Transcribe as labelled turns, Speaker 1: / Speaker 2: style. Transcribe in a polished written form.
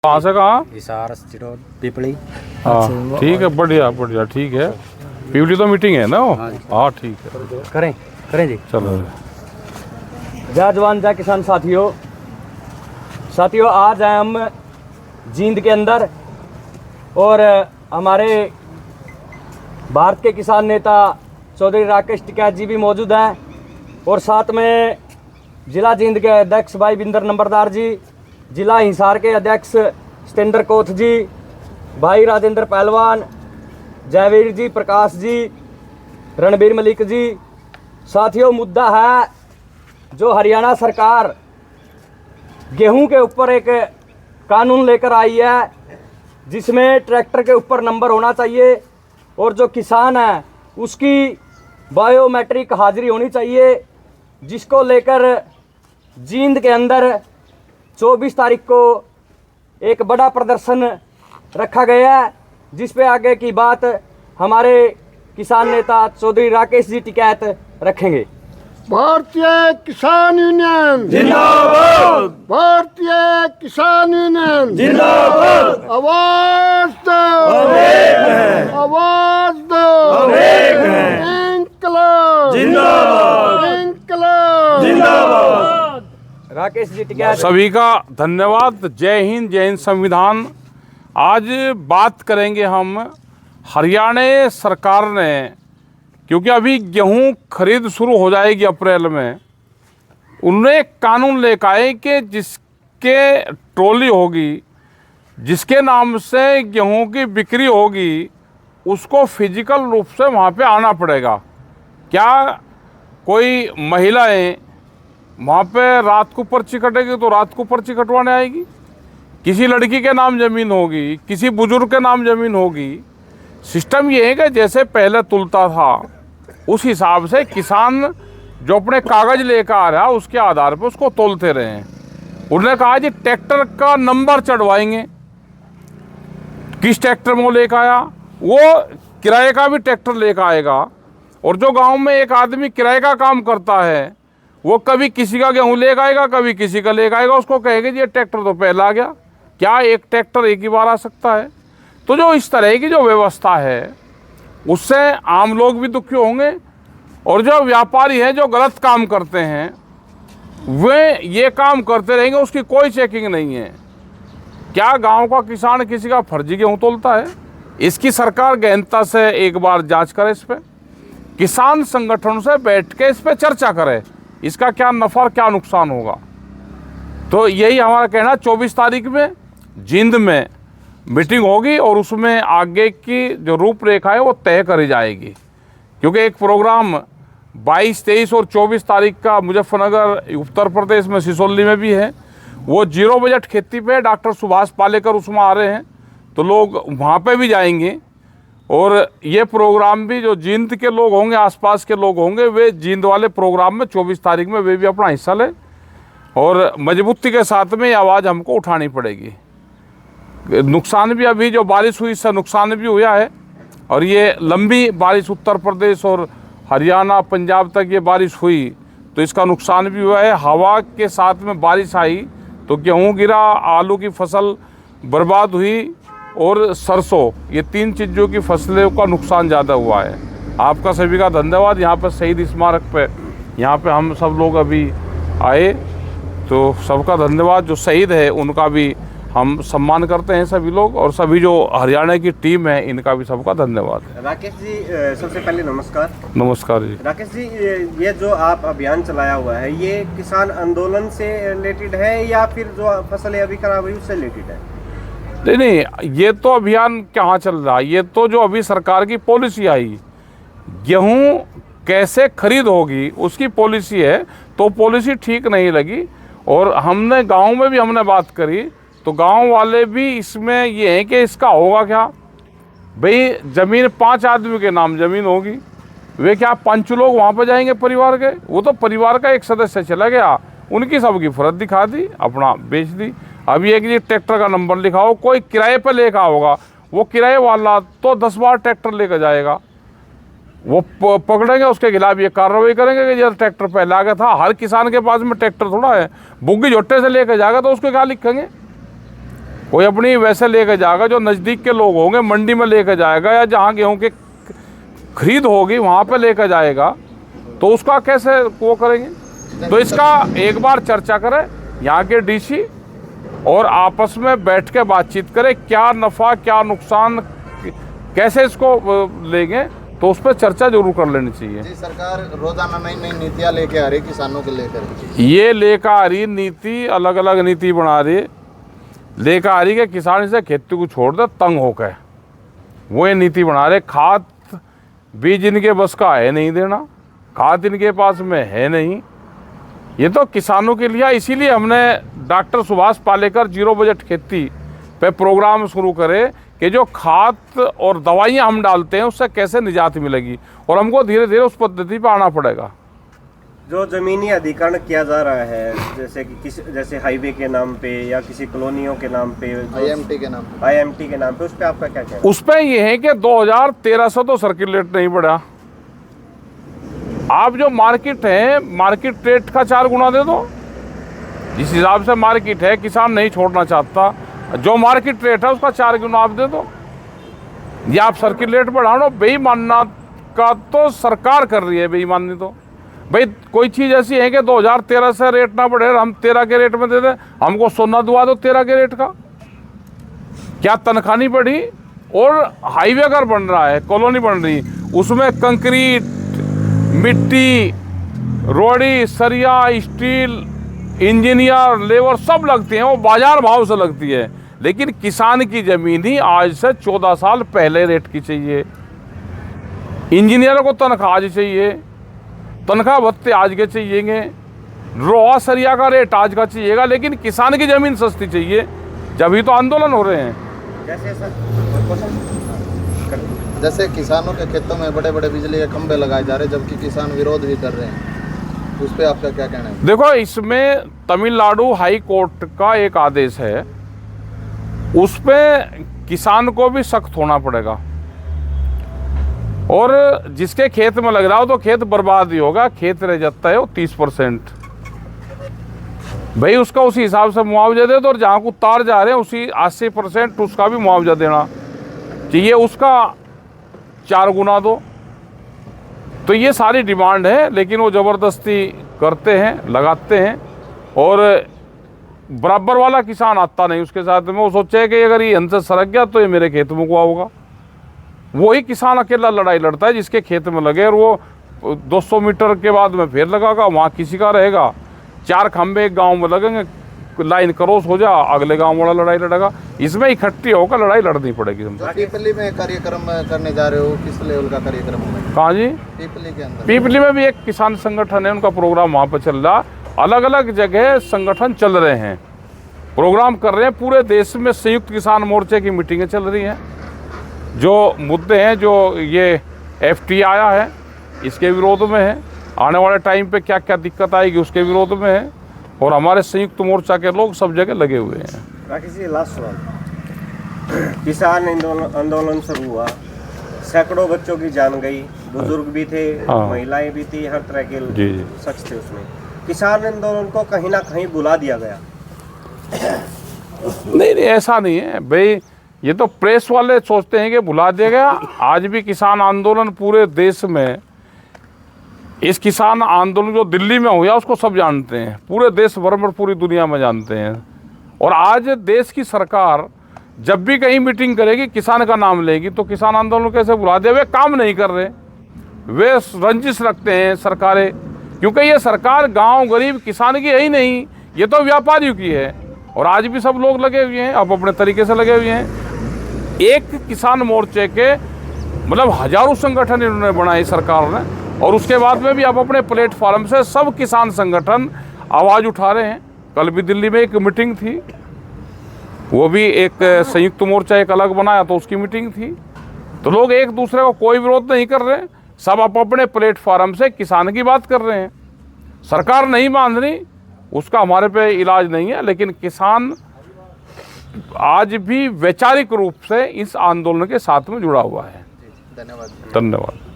Speaker 1: कहाँ से कहाँ?
Speaker 2: हिसार सिरोड पिपली।
Speaker 1: हाँ ठीक है, बढ़िया बढ़िया, ठीक है। पीपली तो मीटिंग है ना वो? हाँ ठीक है,
Speaker 2: करें करें जी।
Speaker 1: चलो।
Speaker 3: जय जवान जय किसान साथियों, आज हैं हम जींद के अंदर और हमारे भारत के किसान नेता चौधरी राकेश टिकैत जी भी मौजूद हैं और साथ में जिला जींद के अध्यक्ष भाई बिंदर नंबरदार जी, जिला हिसार के अध्यक्ष सतेंद्र कोथ जी, भाई राजेंद्र पहलवान, जयवीर जी, प्रकाश जी, रणबीर मलिक जी। साथियों, मुद्दा है जो हरियाणा सरकार गेहूं के ऊपर एक कानून लेकर आई है जिसमें ट्रैक्टर के ऊपर नंबर होना चाहिए और जो किसान है उसकी बायोमेट्रिक हाजिरी होनी चाहिए, जिसको लेकर जींद के अंदर 24 तारीख को एक बड़ा प्रदर्शन रखा गया है, जिस पे आगे की बात हमारे किसान नेता चौधरी राकेश जी टिकैत रखेंगे।
Speaker 4: भारतीय किसान यूनियन
Speaker 3: जिंदाबाद,
Speaker 4: भारतीय किसान यूनियन
Speaker 3: जिंदाबाद,
Speaker 4: आवाज दो, आवाज दो, इंकलाब
Speaker 3: जिंदाबाद,
Speaker 4: इंकलाब
Speaker 3: जिंदाबाद। राकेश जी टिकैत।
Speaker 1: सभी का धन्यवाद। जय हिंद, जय हिंद संविधान। आज बात करेंगे हम हरियाणा सरकार ने, क्योंकि अभी गेहूं खरीद शुरू हो जाएगी अप्रैल में, उन्होंने एक कानून लेकर आए कि जिसके ट्रॉली होगी, जिसके नाम से गेहूं की बिक्री होगी, उसको फिजिकल रूप से वहाँ पे आना पड़ेगा। क्या कोई महिलाएं वहाँ पे रात को पर्ची कटेगी तो रात को पर्ची कटवाने आएगी? किसी लड़की के नाम ज़मीन होगी, किसी बुजुर्ग के नाम ज़मीन होगी। सिस्टम ये है कि जैसे पहले तुलता था उस हिसाब से किसान जो अपने कागज़ लेकर आ रहा है उसके आधार पर उसको तोलते रहे हैं। उन्होंने कहा जी ट्रैक्टर का नंबर चढ़वाएंगे, किस ट्रैक्टर में वो लेकर आया, वो किराए का भी ट्रैक्टर लेकर आएगा। और जो गांव में एक आदमी किराए का काम करता है वो कभी किसी का गेहूँ लेकर आएगा, कभी किसी का लेकर आएगा, उसको कहेगा जी ये ट्रैक्टर तो पहला आ गया। क्या एक ट्रैक्टर एक ही बार आ सकता है? तो जो इस तरह की जो व्यवस्था है उससे आम लोग भी दुखी होंगे और जो व्यापारी हैं जो गलत काम करते हैं वे ये काम करते रहेंगे, उसकी कोई चेकिंग नहीं है। क्या गांव का किसान किसी का फर्जी गेहूँ तोलता है? इसकी सरकार गहनता से एक बार जांच करे, इस पर किसान संगठनों से बैठ के इस पर चर्चा करे, इसका क्या नफ़ा और क्या नुकसान होगा। तो यही हमारा कहना, 24 तारीख में जींद में मीटिंग होगी और उसमें आगे की जो रूपरेखा है वो तय करी जाएगी। क्योंकि एक प्रोग्राम 22, 23 और 24 तारीख का मुजफ्फरनगर उत्तर प्रदेश में सिसोली में भी है। वो जीरो बजट खेती पे डॉक्टर सुभाष पालेकर उसमें आ रहे हैं, तो लोग वहाँ पे भी जाएंगे। और ये प्रोग्राम भी जो जींद के लोग होंगे, आसपास के लोग होंगे, वे जींद वाले प्रोग्राम में 24 तारीख में वे भी अपना हिस्सा लें। और मजबूती के साथ में ये आवाज़ हमको उठानी पड़ेगी। नुकसान भी अभी जो बारिश हुई इससे नुकसान भी हुआ है, और ये लंबी बारिश उत्तर प्रदेश और हरियाणा पंजाब तक ये बारिश हुई तो इसका नुकसान भी हुआ है। हवा के साथ में बारिश आई तो गेहूँ गिरा, आलू की फसल बर्बाद हुई और सरसों, ये 3 चीज़ों की फसलों का नुकसान ज़्यादा हुआ है। आपका सभी का धन्यवाद। यहाँ पर शहीद स्मारक पे यहाँ पे हम सब लोग अभी आए, तो सबका धन्यवाद। जो शहीद है उनका भी हम सम्मान करते हैं सभी लोग, और सभी जो हरियाणा की टीम है इनका भी सबका धन्यवाद।
Speaker 2: राकेश जी, सबसे पहले नमस्कार।
Speaker 1: नमस्कार जी।
Speaker 2: राकेश जी, ये जो आप अभियान चलाया हुआ है ये किसान आंदोलन से रिलेटेड है या फिर जो फसलें अभी खराब हुई उससे रिलेटेड है?
Speaker 1: नहीं, ये तो अभियान कहाँ चल रहा है, ये तो जो अभी सरकार की पॉलिसी आई, गेहूँ कैसे खरीद होगी उसकी पॉलिसी है, तो पॉलिसी ठीक नहीं लगी। और हमने गांव में भी हमने बात करी तो गांव वाले भी इसमें ये है कि इसका होगा क्या भाई, ज़मीन 5 आदमी के नाम ज़मीन होगी, वे क्या 5 लोग वहाँ पर जाएंगे परिवार के? वो तो परिवार का एक सदस्य चला गया, उनकी सबकी फर्द दिखा दी, अपना बेच दी। अब ये कि ट्रैक्टर का नंबर लिखाओ, कोई किराए पर लेकर होगा, वो किराए वाला तो 10 बार ट्रैक्टर लेकर जाएगा, वो पकड़ेंगे, उसके खिलाफ ये कार्रवाई करेंगे कि जब ट्रैक्टर पहले आ गया था। हर किसान के पास में ट्रैक्टर थोड़ा है, बुग्गी झोट्टे से लेकर जाएगा तो उसको क्या लिखेंगे? कोई अपनी वैसे लेकर जाएगा, जो नज़दीक के लोग होंगे मंडी में लेकर जाएगा, या जहाँ गेहूँ की खरीद होगी वहाँ पे लेकर जाएगा, तो उसका कैसे वो करेंगे। तो इसका एक बार चर्चा करें यहाँ के डीसी, और आपस में बैठ के बातचीत करें, क्या नफ़ा क्या नुकसान, कैसे इसको लेंगे, तो उस पर चर्चा जरूर कर लेनी चाहिए।
Speaker 5: जी, सरकार रोजाना नई नई नीतियाँ लेके आ रही किसानों के लेकर।
Speaker 1: ये लेकर आ रही नीति, अलग अलग नीति बना रही, लेकर आ रही कि किसान इसे खेती को छोड़ दे तंग होकर, वो ये नीति बना रहे। खाद बीज इनके बस का है नहीं देना, खाद इनके पास में है नहीं, ये तो किसानों के लिए। इसीलिए हमने doctor Subhash Palekar zero budget खेती पे प्रोग्राम शुरू करे कि जो खाद और दवाइयाँ हम डालते हैं उससे कैसे निजात मिलेगी, और हमको धीरे धीरे उस पद्धति पर आना पड़ेगा।
Speaker 2: जो ज़मीनी अधिकरण किया जा रहा है, जैसे हाईवे के नाम पे या किसी कॉलोनियों के नाम पे,
Speaker 5: IMT के नाम पे, उस पर आपका क्या कहना है?
Speaker 1: उस पर ये है कि 2013 से तो सर्किट रेट नहीं बढ़ा। आप जो मार्केट है, मार्केट रेट का 4 गुना दे दो। जिस हिसाब से मार्केट है, किसान नहीं छोड़ना चाहता, जो मार्केट रेट है उसका 4 गुना आप दे दो, या आप सर्किट रेट बढ़ाओ। बेईमानना का तो सरकार कर रही है, बेईमानी तो भाई कोई चीज़ ऐसी है कि 2013 से रेट ना बढ़े, हम 13 के रेट में दे दें, हमको सोना दुआ दो 13 के रेट का, क्या तनख्वाह नहीं बढ़ी। और हाईवे अगर बन रहा है, कॉलोनी बन रही, उसमें कंक्रीट, मिट्टी, रोड़ी, सरिया, स्टील, इंजीनियर, लेबर सब लगती हैं, वो बाजार भाव से लगती है। लेकिन किसान की ज़मीन ही आज से 14 साल पहले रेट की चाहिए। इंजीनियरों को तनख्वाह आज चाहिए, तनख्वाह भत्ते आज के चाहिएंगे, रोआ सरिया का रेट आज का चाहिएगा, लेकिन किसान की ज़मीन सस्ती चाहिए, जब तो आंदोलन हो रहे हैं।
Speaker 5: जैसे किसानों के खेतों में बड़े बड़े बिजली के खंभे लगाए जा रहे हैं, जबकि किसान विरोध भी कर रहे हैं, उस पर आपका क्या कहना है?
Speaker 1: देखो, इसमें तमिलनाडु हाई कोर्ट का एक आदेश है, उस पे किसान को भी सख्त होना पड़ेगा, और जिसके खेत में लग रहा हो तो खेत बर्बाद ही होगा, खेत रह जाता है वो 30%, भाई उसका उसी हिसाब से मुआवजा दे दो, और जहाँ को तार जा रहे हैं उसी 80% उसका भी मुआवजा देना चाहिए, उसका 4 गुना दो। तो ये सारी डिमांड है, लेकिन वो ज़बरदस्ती करते हैं, लगाते हैं, और बराबर वाला किसान आता नहीं उसके साथ में। वो सोचे कि अगर ये हमसे सरक गया तो ये मेरे खेत में को होगा। वही किसान अकेला लड़ाई लड़ता है जिसके खेत में लगे, और वो 200 मीटर के बाद में फिर लगागा, वहाँ किसी का रहेगा। 4 खंबे एक गांव में लगेंगे, लाइन क्रॉस हो जा, अगले गांव वाला लड़ाई लड़ेगा, इसमें इकट्ठी होकर लड़ाई लड़नी पड़ेगी।
Speaker 5: पीपली में कार्यक्रम करने जा रहे हो, किस लेवल का कार्यक्रम होगा?
Speaker 1: कहाँ जी?
Speaker 5: पीपली के अंदर।
Speaker 1: पीपली में भी एक किसान संगठन है, उनका प्रोग्राम वहाँ पर चल रहा। अलग अलग जगह संगठन चल रहे हैं, प्रोग्राम कर रहे हैं। पूरे देश में संयुक्त किसान मोर्चे की मीटिंगें चल रही हैं। जो मुद्दे हैं, जो ये FTA आया है, इसके विरोध में है, आने वाले टाइम पे क्या क्या दिक्कत आएगी उसके विरोध में है, और हमारे संयुक्त मोर्चा के लोग सब जगह लगे हुए हैं।
Speaker 2: राकेश जी, लास्ट सवाल। किसान आंदोलन शुरू हुआ, सैकड़ों बच्चों की जान गई, बुजुर्ग भी थे, महिलाएं भी थी, हर तरह के शख्स थे उसमें। किसान आंदोलन को कहीं ना कहीं बुला दिया गया।
Speaker 1: नहीं, ऐसा नहीं है भाई, ये तो प्रेस वाले सोचते हैं कि भुला दिया गया। आज भी किसान आंदोलन पूरे देश में, इस किसान आंदोलन जो दिल्ली में हुआ उसको सब जानते हैं, पूरे देश भर में, पूरी दुनिया में जानते हैं। और आज देश की सरकार जब भी कहीं मीटिंग करेगी किसान का नाम लेगी, तो किसान आंदोलन कैसे भुला दिया? वे काम नहीं कर रहे, वे रंजिश रखते हैं सरकारें, क्योंकि ये सरकार गांव गरीब किसान की है ही नहीं, ये तो व्यापारियों की है। और आज भी सब लोग लगे हुए हैं, अब अपने तरीके से लगे हुए हैं। एक किसान मोर्चे के मतलब हजारों संगठन इन्होंने बनाए सरकार ने, और उसके बाद में भी अब अपने प्लेटफॉर्म से सब किसान संगठन आवाज़ उठा रहे हैं। कल भी दिल्ली में एक मीटिंग थी, वो भी एक संयुक्त मोर्चा एक अलग बनाया तो उसकी मीटिंग थी। तो लोग एक दूसरे को कोई विरोध नहीं कर रहे, सब अपने प्लेटफॉर्म से किसान की बात कर रहे हैं। सरकार नहीं मान रही, उसका हमारे पे इलाज नहीं है, लेकिन किसान आज भी वैचारिक रूप से इस आंदोलन के साथ में जुड़ा हुआ है।
Speaker 5: धन्यवाद।
Speaker 1: धन्यवाद।